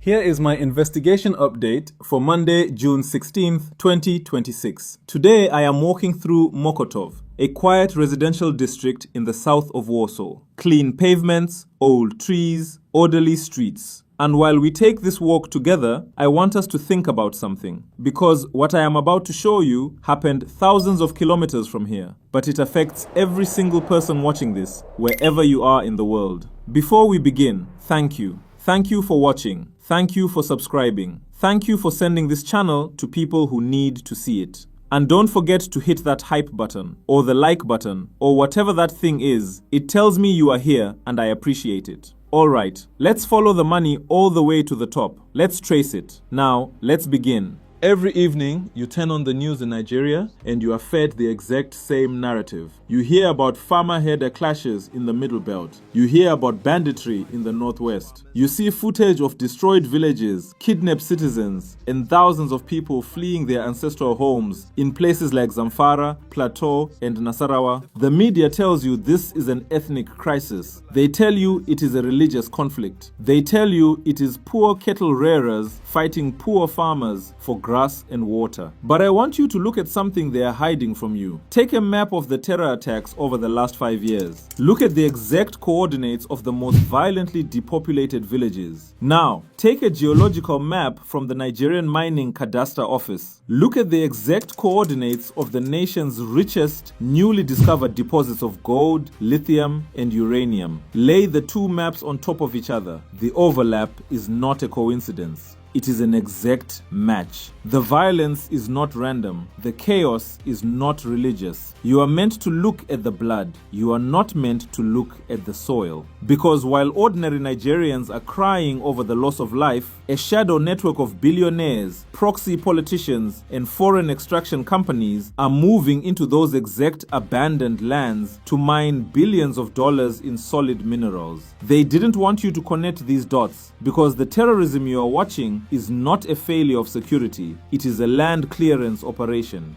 Here is my investigation update for Monday, June 16th, 2026. Today I am walking through Mokotów, a quiet residential district in the south of Warsaw. Clean pavements, old trees, orderly streets. And while we take this walk together, I want us to think about something. Because what I am about to show you happened thousands of kilometers from here. But it affects every single person watching this, wherever you are in the world. Before we begin, thank you. Thank you for watching. Thank you for subscribing. Thank you for sending this channel to people who need to see it. And don't forget to hit that hype button, or the like button, or whatever that thing is. It tells me you are here and I appreciate it. Alright, let's follow the money all the way to the top. Let's trace it. Now, let's begin. Every evening, you turn on the news in Nigeria and you are fed the exact same narrative. You hear about farmer-herder clashes in the Middle Belt. You hear about banditry in the Northwest. You see footage of destroyed villages, kidnapped citizens, and thousands of people fleeing their ancestral homes in places like Zamfara, Plateau, and Nasarawa. The media tells you this is an ethnic crisis. They tell you it is a religious conflict. They tell you it is poor cattle rearers fighting poor farmers for grass and water. But I want you to look at something they are hiding from you. Take a map of the terror attacks over the last 5 years. Look at the exact coordinates of the most violently depopulated villages. Now, take a geological map from the Nigerian Mining Cadastre Office. Look at the exact coordinates of the nation's richest, newly discovered deposits of gold, lithium, and uranium. Lay the two maps on top of each other. The overlap is not a coincidence. It is an exact match. The violence is not random. The chaos is not religious. You are meant to look at the blood. You are not meant to look at the soil. Because while ordinary Nigerians are crying over the loss of life, a shadow network of billionaires, proxy politicians, and foreign extraction companies are moving into those exact abandoned lands to mine billions of dollars in solid minerals. They didn't want you to connect these dots because the terrorism you are watching is not a failure of security, it is a land clearance operation.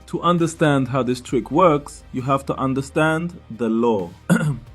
To understand how this trick works, you have to understand the law.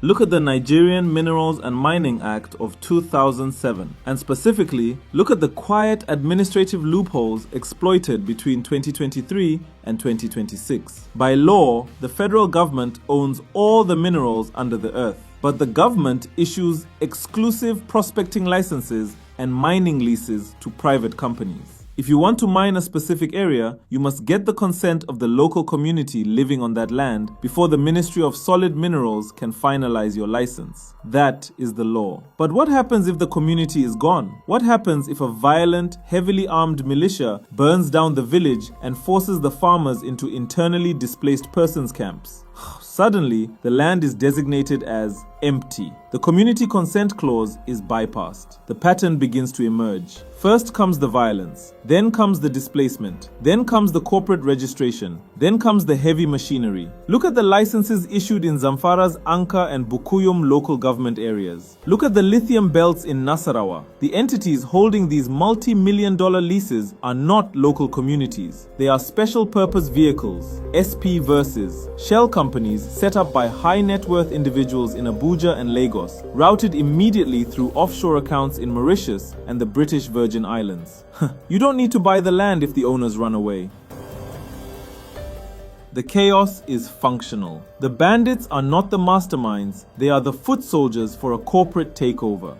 Look at the Nigerian Minerals and Mining Act of 2007, and specifically, look at the quiet administrative loopholes exploited between 2023 and 2026. By law, the federal government owns all the minerals under the earth. But the government issues exclusive prospecting licenses and mining leases to private companies. If you want to mine a specific area, you must get the consent of the local community living on that land before the Ministry of Solid Minerals can finalize your license. That is the law. But what happens if the community is gone? What happens if a violent, heavily armed militia burns down the village and forces the farmers into internally displaced persons camps? Suddenly, the land is designated as empty. The community consent clause is bypassed. The pattern begins to emerge. First comes the violence, then comes the displacement, then comes the corporate registration, then comes the heavy machinery. Look at the licenses issued in Zamfara's Anka and Bukuyum local government areas. Look at the lithium belts in Nasarawa. The entities holding these multi-million-dollar leases are not local communities. They are special purpose vehicles, SP verses, shell companies set up by high net worth individuals in Abuja and Lagos, routed immediately through offshore accounts in Mauritius and the British Virgin Islands. You don't need to buy the land if the owners run away. The chaos is functional. The bandits are not the masterminds, they are the foot soldiers for a corporate takeover.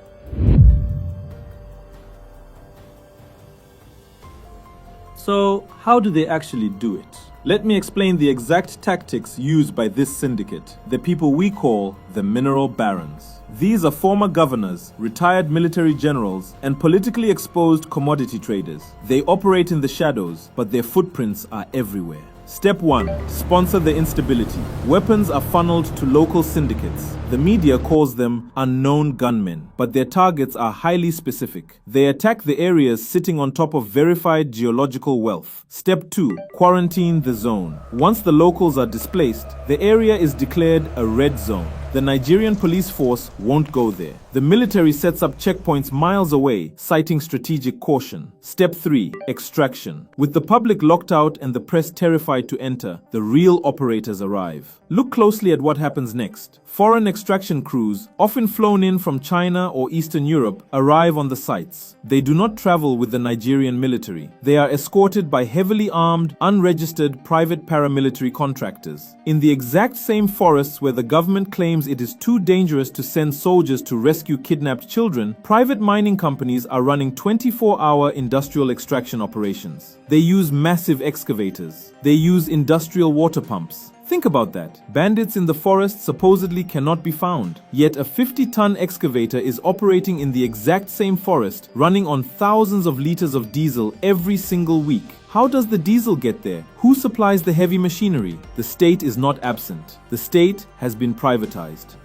So, how do they actually do it? Let me explain the exact tactics used by this syndicate, the people we call the mineral barons. These are former governors, retired military generals, and politically exposed commodity traders. They operate in the shadows, but their footprints are everywhere. Step 1. Sponsor the instability. Weapons are funneled to local syndicates. The media calls them unknown gunmen, but their targets are highly specific. They attack the areas sitting on top of verified geological wealth. Step 2. Quarantine the zone. Once the locals are displaced, the area is declared a red zone. The Nigerian police force won't go there. The military sets up checkpoints miles away, citing strategic caution. Step 3. Extraction. With the public locked out and the press terrified to enter, the real operators arrive. Look closely at what happens next. Foreign extraction crews, often flown in from China or Eastern Europe, arrive on the sites. They do not travel with the Nigerian military. They are escorted by heavily armed, unregistered private paramilitary contractors. In the exact same forests where the government claims it is too dangerous to send soldiers to rescue kidnapped children, private mining companies are running 24-hour industrial extraction operations. They use massive excavators. They use industrial water pumps. Think about that. Bandits in the forest supposedly cannot be found. Yet a 50-ton excavator is operating in the exact same forest, running on thousands of liters of diesel every single week. How does the diesel get there? Who supplies the heavy machinery? The state is not absent. The state has been privatized.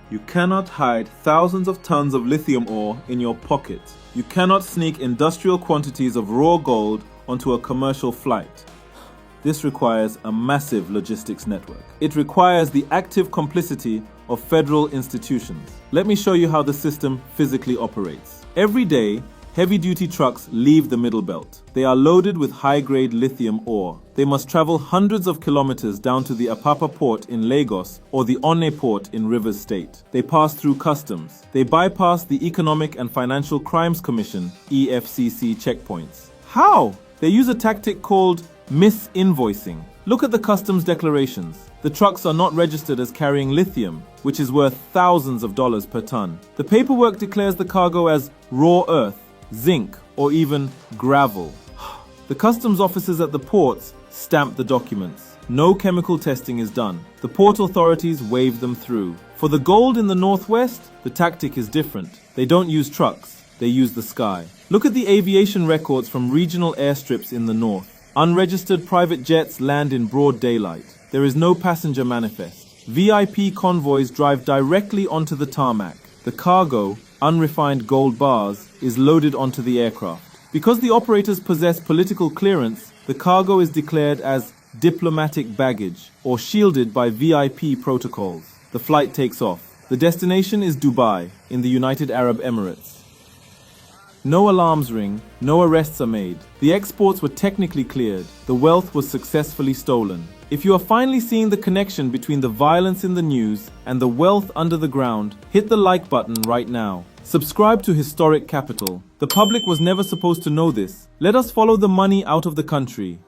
You cannot hide thousands of tons of lithium ore in your pocket. You cannot sneak industrial quantities of raw gold onto a commercial flight. This requires a massive logistics network. It requires the active complicity of federal institutions. Let me show you how the system physically operates. Every day, heavy-duty trucks leave the Middle Belt. They are loaded with high-grade lithium ore. They must travel hundreds of kilometers down to the Apapa port in Lagos or the Onne port in Rivers State. They pass through customs. They bypass the Economic and Financial Crimes Commission, EFCC checkpoints. How? They use a tactic called misinvoicing. Look at the customs declarations. The trucks are not registered as carrying lithium, which is worth thousands of dollars per ton. The paperwork declares the cargo as raw earth, zinc, or even gravel. The customs officers at the ports stamp the documents. No chemical testing is done. The port authorities wave them through. For the gold in the northwest, the tactic is different. They don't use trucks, they use the sky. Look at the aviation records from regional airstrips in the north. Unregistered private jets land in broad daylight. There is no passenger manifest. VIP convoys drive directly onto the tarmac. The cargo, unrefined gold bars, is loaded onto the aircraft. Because the operators possess political clearance, the cargo is declared as diplomatic baggage or shielded by VIP protocols. The flight takes off. The destination is Dubai, in the United Arab Emirates. No alarms ring, no arrests are made. The exports were technically cleared. The wealth was successfully stolen. If you are finally seeing the connection between the violence in the news and the wealth under the ground, hit the like button right now. Subscribe to Historic Capital. The public was never supposed to know this. Let us follow the money out of the country.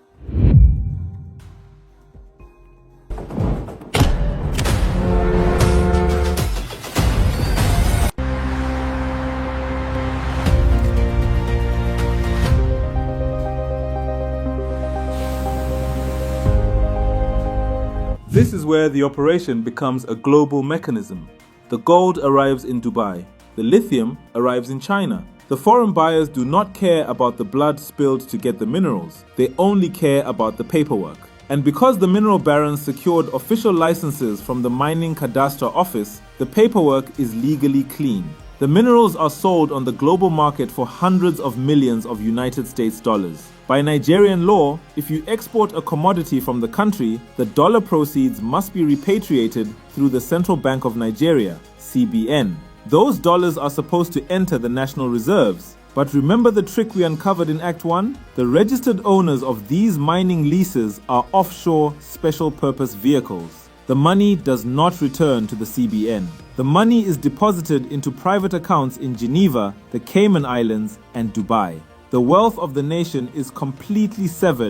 This is where the operation becomes a global mechanism. The gold arrives in Dubai. The lithium arrives in China. The foreign buyers do not care about the blood spilled to get the minerals. They only care about the paperwork. And because the mineral barons secured official licenses from the Mining Cadastre Office, the paperwork is legally clean. The minerals are sold on the global market for hundreds of millions of United States dollars. By Nigerian law, if you export a commodity from the country, the dollar proceeds must be repatriated through the Central Bank of Nigeria, CBN. Those dollars are supposed to enter the national reserves. But remember the trick we uncovered in Act 1? The registered owners of these mining leases are offshore special purpose vehicles. The money does not return to the CBN. The money is deposited into private accounts in Geneva, the Cayman Islands, and Dubai. The wealth of the nation is completely severed